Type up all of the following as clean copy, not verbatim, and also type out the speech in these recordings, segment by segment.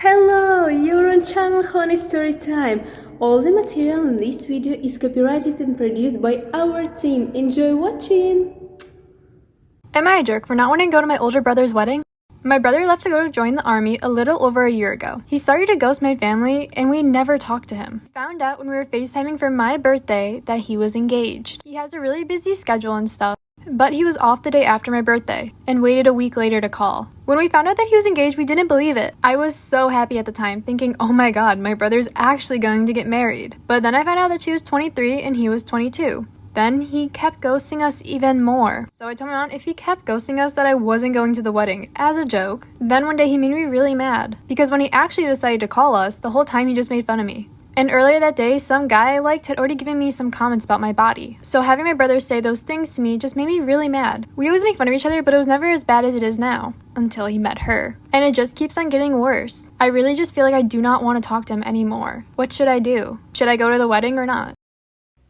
Hello, you're on channel Honey Storytime. All the material in this video is copyrighted and produced by our team. Enjoy watching. Am I a jerk for not wanting to go to my older brother's wedding? My brother left to go join the army a little over a year ago. He started to ghost my family and we never talked to him. Found out when we were FaceTiming for my birthday that he was engaged. He has a really busy schedule and stuff, but he was off the day after my birthday and waited a week later to call. When we found out that he was engaged, we didn't believe it. I was so happy at the time, thinking, oh my god, my brother's actually going to get married. But then I found out that she was 23 and he was 22. Then he kept ghosting us even more. So I told my aunt if he kept ghosting us that I wasn't going to the wedding, as a joke. Then one day he made me really mad, because when he actually decided to call us, the whole time he just made fun of me. And earlier that day, some guy I liked had already given me some comments about my body. So having my brother say those things to me just made me really mad. We always make fun of each other, but it was never as bad as it is now. Until he met her. And it just keeps on getting worse. I really just feel like I do not want to talk to him anymore. What should I do? Should I go to the wedding or not?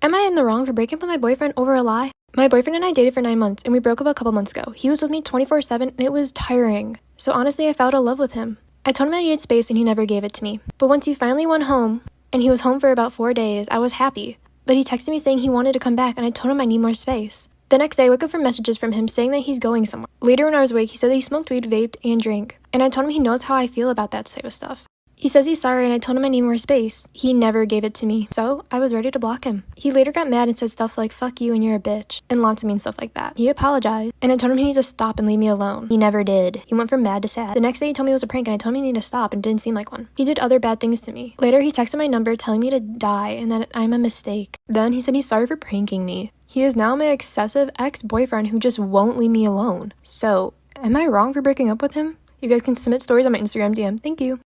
Am I in the wrong for breaking up with my boyfriend over a lie? My boyfriend and I dated for 9 months, and we broke up a couple months ago. He was with me 24/7, and it was tiring. So honestly, I fell out of love with him. I told him I needed space, and he never gave it to me. But once he finally went home, and he was home for about 4 days, I was happy. But he texted me saying he wanted to come back, and I told him I need more space. The next day, I woke up from messages from him saying that he's going somewhere. Later when I was awake, he said that he smoked weed, vaped, and drank. And I told him he knows how I feel about that type of stuff. He says he's sorry, and I told him I need more space. He never gave it to me, so I was ready to block him. He later got mad and said stuff like, fuck you and you're a bitch, and lots of mean stuff like that. He apologized, and I told him he needs to stop and leave me alone. He never did. He went from mad to sad. The next day he told me it was a prank, and I told him he needed to stop, and it didn't seem like one. He did other bad things to me. Later he texted my number telling me to die and that I'm a mistake. Then he said he's sorry for pranking me. He is now my excessive ex-boyfriend who just won't leave me alone. So, am I wrong for breaking up with him? You guys can submit stories on my Instagram DM. Thank you.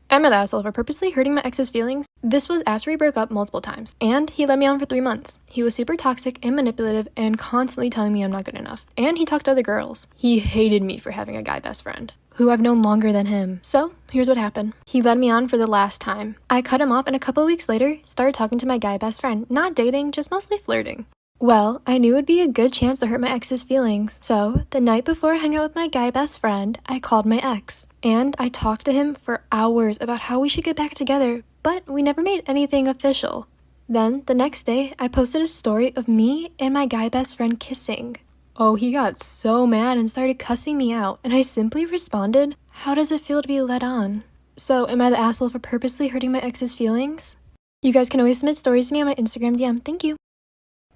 Am I the asshole for purposely hurting my ex's feelings? This was after we broke up multiple times, and he led me on for 3 months. He was super toxic and manipulative and constantly telling me I'm not good enough. And he talked to other girls. He hated me for having a guy best friend, who I've known longer than him. So, here's what happened. He led me on for the last time. I cut him off, and a couple weeks later, started talking to my guy best friend. Not dating, just mostly flirting. Well, I knew it would be a good chance to hurt my ex's feelings, so the night before I hung out with my guy best friend, I called my ex, and I talked to him for hours about how we should get back together, but we never made anything official. Then, the next day, I posted a story of me and my guy best friend kissing. Oh, he got so mad and started cussing me out, and I simply responded, how does it feel to be led on? So, am I the asshole for purposely hurting my ex's feelings? You guys can always submit stories to me on my Instagram DM. Thank you.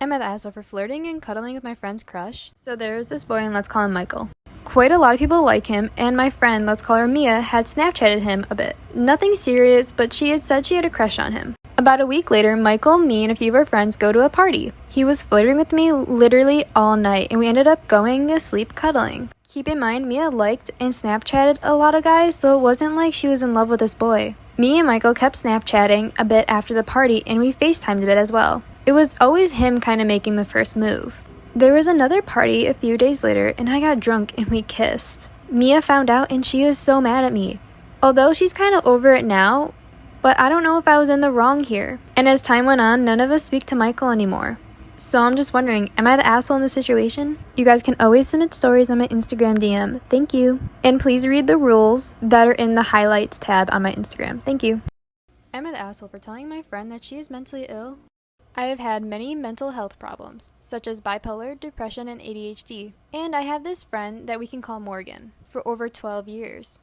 Am I the asshole for flirting and cuddling with my friend's crush? So there's this boy, and let's call him Michael. Quite a lot of people like him, and my friend, let's call her Mia, had Snapchatted him a bit. Nothing serious, but she had said she had a crush on him. About a week later, Michael, me, and a few of our friends go to a party. He was flirting with me literally all night, and we ended up going asleep cuddling. Keep in mind, Mia liked and Snapchatted a lot of guys, so it wasn't like she was in love with this boy. Me and Michael kept Snapchatting a bit after the party, and we FaceTimed a bit as well. It was always him kind of making the first move. There was another party a few days later, and I got drunk and we kissed. Mia found out and she was so mad at me. Although she's kind of over it now, but I don't know if I was in the wrong here. And as time went on, none of us speak to Michael anymore. So I'm just wondering, am I the asshole in this situation? You guys can always submit stories on my Instagram DM. Thank you. And please read the rules that are in the highlights tab on my Instagram. Thank you. Am I the asshole for telling my friend that she is mentally ill? I have had many mental health problems, such as bipolar, depression, and ADHD, and I have this friend that we can call Morgan, for over 12 years.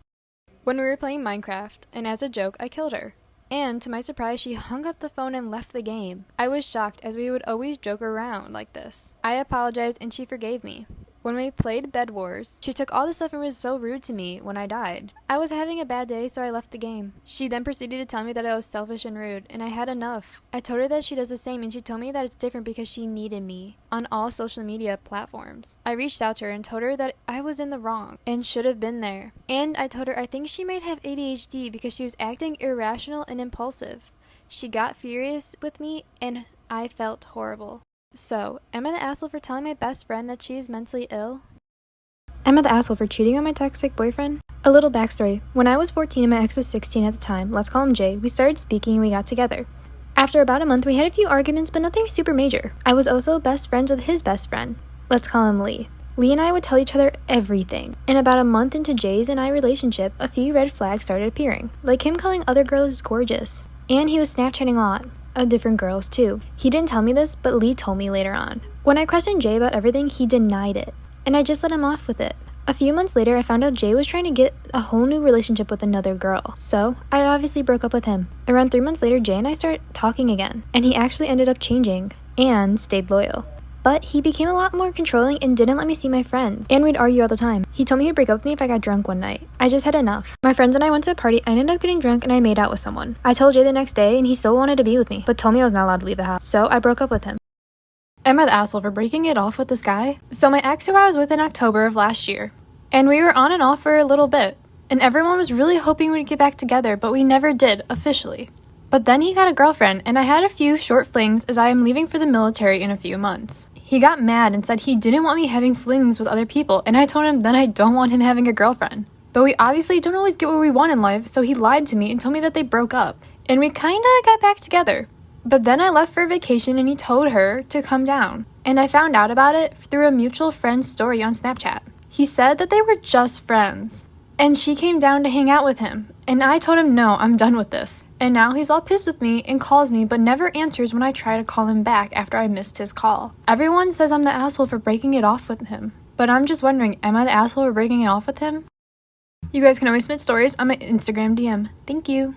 When we were playing Minecraft, and as a joke, I killed her. And to my surprise, she hung up the phone and left the game. I was shocked, as we would always joke around like this. I apologized and she forgave me. When we played Bed Wars, she took all the stuff and was so rude to me when I died. I was having a bad day, so I left the game. She then proceeded to tell me that I was selfish and rude, and I had enough. I told her that she does the same, and she told me that it's different because she needed me on all social media platforms. I reached out to her and told her that I was in the wrong and should have been there. And I told her I think she might have ADHD because she was acting irrational and impulsive. She got furious with me, and I felt horrible. So, am I the asshole for telling my best friend that she is mentally ill? Am I the asshole for cheating on my toxic boyfriend? A little backstory. When I was 14 and my ex was 16 at the time, let's call him Jay, we started speaking and we got together. After about a month, we had a few arguments, but nothing super major. I was also best friends with his best friend. Let's call him Lee. Lee and I would tell each other everything. And about a month into Jay's and I relationship, a few red flags started appearing, like him calling other girls gorgeous. And he was Snapchatting a lot, of different girls too. He didn't tell me this, but Lee told me later on. When I questioned Jay about everything, he denied it, and I just let him off with it. A few months later, I found out Jay was trying to get a whole new relationship with another girl, so I obviously broke up with him. Around 3 months later, Jay and I started talking again, and he actually ended up changing, and stayed loyal. But he became a lot more controlling and didn't let me see my friends, and we'd argue all the time. He told me he'd break up with me if I got drunk one night. I just had enough. My friends and I went to a party, I ended up getting drunk, and I made out with someone. I told Jay the next day, and he still wanted to be with me, but told me I was not allowed to leave the house, so I broke up with him. Am I the asshole for breaking it off with this guy? So my ex who I was with in October of last year, and we were on and off for a little bit, and everyone was really hoping we'd get back together, but we never did, officially. But then he got a girlfriend, and I had a few short flings as I am leaving for the military in a few months. He got mad and said he didn't want me having flings with other people, and I told him then I don't want him having a girlfriend. But we obviously don't always get what we want in life, so he lied to me and told me that they broke up, and we kinda got back together. But then I left for a vacation and he told her to come down, and I found out about it through a mutual friend's story on Snapchat. He said that they were just friends, and she came down to hang out with him, and I told him no, I'm done with this. And now he's all pissed with me and calls me but never answers when I try to call him back after I missed his call. Everyone says I'm the asshole for breaking it off with him, but I'm just wondering, am I the asshole for breaking it off with him? You guys can always submit stories on my Instagram DM. Thank you.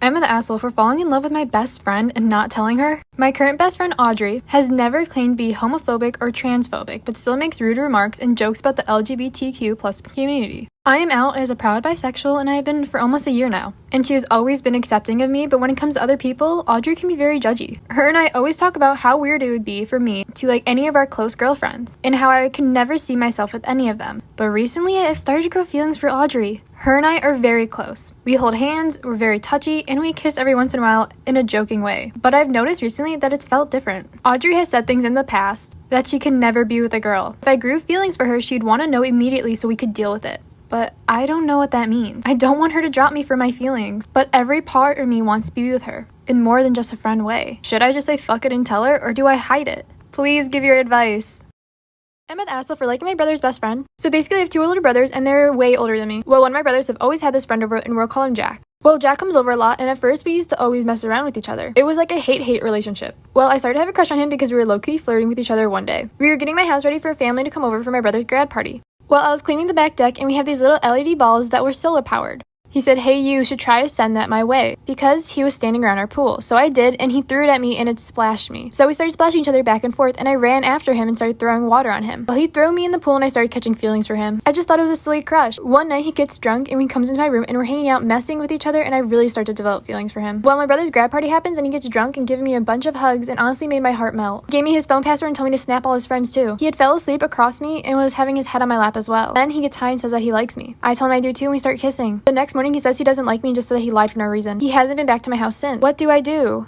Am I the asshole for falling in love with my best friend and not telling her? My current best friend Audrey has never claimed to be homophobic or transphobic, but still makes rude remarks and jokes about the LGBTQ plus community. I am out as a proud bisexual and I have been for almost a year now, and she has always been accepting of me, but when it comes to other people, Audrey can be very judgy. Her and I always talk about how weird it would be for me to like any of our close girlfriends, and how I could never see myself with any of them. But recently I've started to grow feelings for Audrey. Her and I are very close. We hold hands, we're very touchy, and we kiss every once in a while in a joking way. But I've noticed recently that it's felt different. Audrey has said things in the past that she can never be with a girl. If I grew feelings for her, she'd want to know immediately so we could deal with it. But I don't know what that means. I don't want her to drop me for my feelings, but every part of me wants to be with her in more than just a friend way. Should I just say fuck it and tell her, or do I hide it? Please give your advice. I'm the asshole for liking my brother's best friend. So basically I have two older brothers and they're way older than me. Well, one of my brothers have always had this friend over and we'll call him Jack. Well, Jack comes over a lot, and at first we used to always mess around with each other. It was like a hate-hate relationship. Well, I started to have a crush on him because we were low-key flirting with each other one day. We were getting my house ready for a family to come over for my brother's grad party. Well, I was cleaning the back deck and we have these little LED balls that were solar powered. He said, hey, you should try to send that my way, because he was standing around our pool. So I did, and he threw it at me and it splashed me. So we started splashing each other back and forth, and I ran after him and started throwing water on him. Well, he threw me in the pool and I started catching feelings for him. I just thought it was a silly crush. One night he gets drunk and he comes into my room and we're hanging out messing with each other, and I really start to develop feelings for him. Well, my brother's grad party happens and he gets drunk and giving me a bunch of hugs and honestly made my heart melt. He gave me his phone password and told me to snap all his friends too. He had fell asleep across me and was having his head on my lap as well. Then he gets high and says that he likes me. I tell him I do too and we start kissing. The next morning he says he doesn't like me and just that he lied for no reason. He hasn't been back to my house since. What do I do?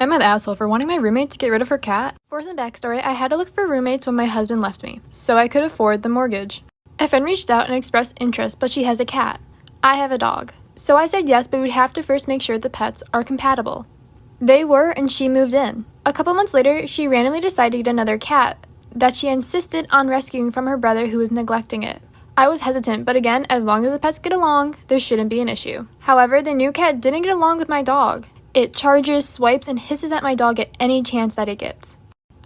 Am I the asshole for wanting my roommate to get rid of her cat? For some backstory, I had to look for roommates when my husband left me, so I could afford the mortgage. A friend reached out and expressed interest, but she has a cat. I have a dog. So I said yes, but we'd have to first make sure the pets are compatible. They were, and she moved in. A couple months later, she randomly decided to get another cat that she insisted on rescuing from her brother who was neglecting it. I was hesitant, but again, as long as the pets get along, there shouldn't be an issue. However, the new cat didn't get along with my dog. It charges, swipes, and hisses at my dog at any chance that it gets.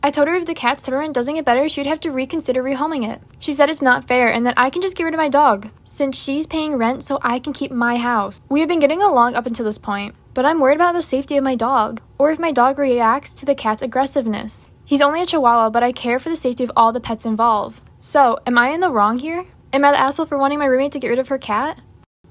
I told her if the cat's temperament doesn't get better, she'd have to reconsider rehoming it. She said it's not fair and that I can just get rid of my dog, since she's paying rent so I can keep my house. We have been getting along up until this point, but I'm worried about the safety of my dog, or if my dog reacts to the cat's aggressiveness. He's only a Chihuahua, but I care for the safety of all the pets involved. So, am I in the wrong here? Am I the asshole for wanting my roommate to get rid of her cat?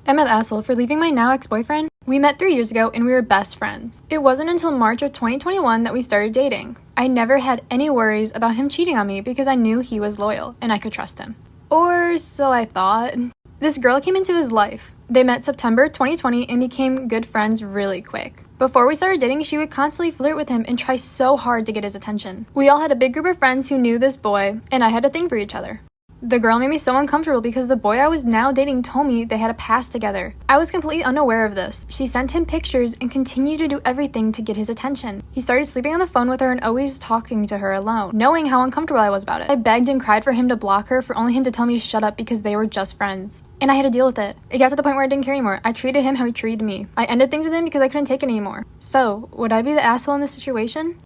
Am I the asshole for leaving my now ex-boyfriend? We met 3 years ago and we were best friends. It wasn't until March of 2021 that we started dating. I never had any worries about him cheating on me because I knew he was loyal and I could trust him. Or so I thought. This girl came into his life. They met September 2020 and became good friends really quick. Before we started dating, she would constantly flirt with him and try so hard to get his attention. We all had a big group of friends who knew this boy, and I had a thing for each other. The girl made me so uncomfortable because the boy I was now dating told me they had a past together. I was completely unaware of this. She sent him pictures and continued to do everything to get his attention. He started sleeping on the phone with her and always talking to her alone, knowing how uncomfortable I was about it. I begged and cried for him to block her, for only him to tell me to shut up because they were just friends. And I had to deal with it. It got to the point where I didn't care anymore. I treated him how he treated me. I ended things with him because I couldn't take it anymore. So, would I be the asshole in this situation?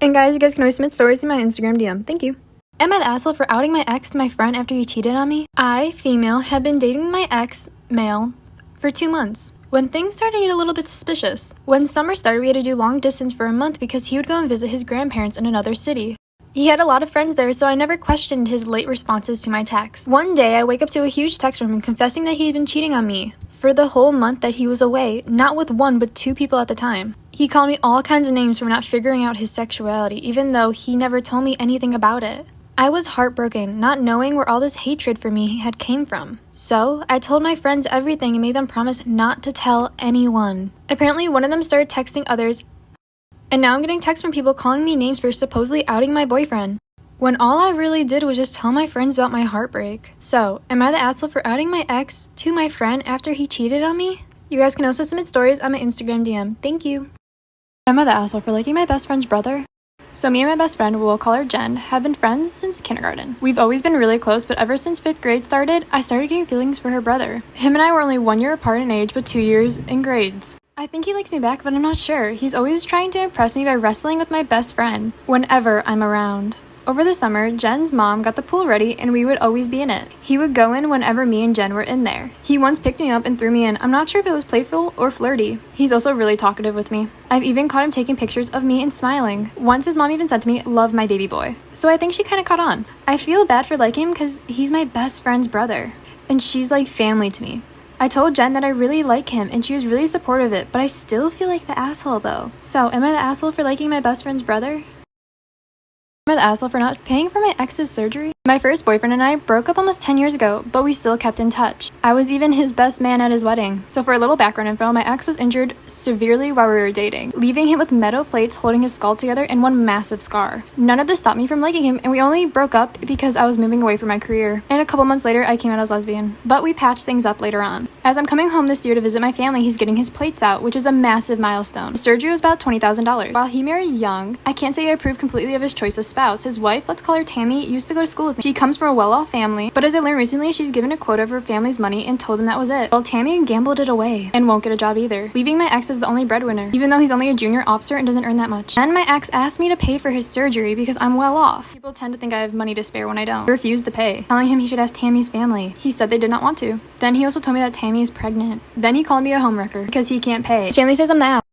And guys, you guys can always submit stories in my Instagram DM. Thank you. Am I the asshole for outing my ex to my friend after he cheated on me? I, female, have been dating my ex, male, for 2 months, when things started to get a little bit suspicious. When summer started, we had to do long distance for a month because he would go and visit his grandparents in another city. He had a lot of friends there, so I never questioned his late responses to my texts. One day, I wake up to a huge text from him confessing that he had been cheating on me for the whole month that he was away, not with one but 2 people at the time. He called me all kinds of names for not figuring out his sexuality, even though he never told me anything about it. I was heartbroken, not knowing where all this hatred for me had came from. So, I told my friends everything and made them promise not to tell anyone. Apparently, one of them started texting others, and now I'm getting texts from people calling me names for supposedly outing my boyfriend, when all I really did was just tell my friends about my heartbreak. So, am I the asshole for outing my ex to my friend after he cheated on me? You guys can also submit stories on my Instagram DM. Thank you. Am I the asshole for liking my best friend's brother? So me and my best friend, we'll call her Jen, have been friends since kindergarten. We've always been really close, but ever since 5th grade started, I started getting feelings for her brother. Him and I were only 1 year apart in age, but 2 years in grades. I think he likes me back, but I'm not sure. He's always trying to impress me by wrestling with my best friend whenever I'm around. Over the summer, Jen's mom got the pool ready and we would always be in it. He would go in whenever me and Jen were in there. He once picked me up and threw me in. I'm not sure if it was playful or flirty. He's also really talkative with me. I've even caught him taking pictures of me and smiling. Once his mom even said to me, "Love my baby boy." So I think she kind of caught on. I feel bad for liking him because he's my best friend's brother. And she's like family to me. I told Jen that I really like him and she was really supportive of it, but I still feel like the asshole though. So am I the asshole for liking my best friend's brother? Am I the asshole for not paying for my ex's surgery? My first boyfriend and I broke up almost 10 years ago, but we still kept in touch. I was even his best man at his wedding. So for a little background info, my ex was injured severely while we were dating, leaving him with metal plates holding his skull together and one massive scar. None of this stopped me from liking him, and we only broke up because I was moving away from my career. And a couple months later, I came out as lesbian. But we patched things up later on. As I'm coming home this year to visit my family, he's getting his plates out, which is a massive milestone. The surgery was about $20,000. While he married young, I can't say I approve completely of his choice of spouse. His wife, let's call her Tammy, used to go to school with me. She comes from a well-off family, but as I learned recently, she's given a quota of her family's money and told them that was it. Well, Tammy gambled it away and won't get a job either, leaving my ex as the only breadwinner, even though he's only a junior officer and doesn't earn that much. Then my ex asked me to pay for his surgery because I'm well off. People tend to think I have money to spare when I don't. I refused to pay, telling him he should ask Tammy's family. He said they did not want to. Then he also told me that Tammy is pregnant. Then he called me a homewrecker because he can't pay. His family says I'm the ass.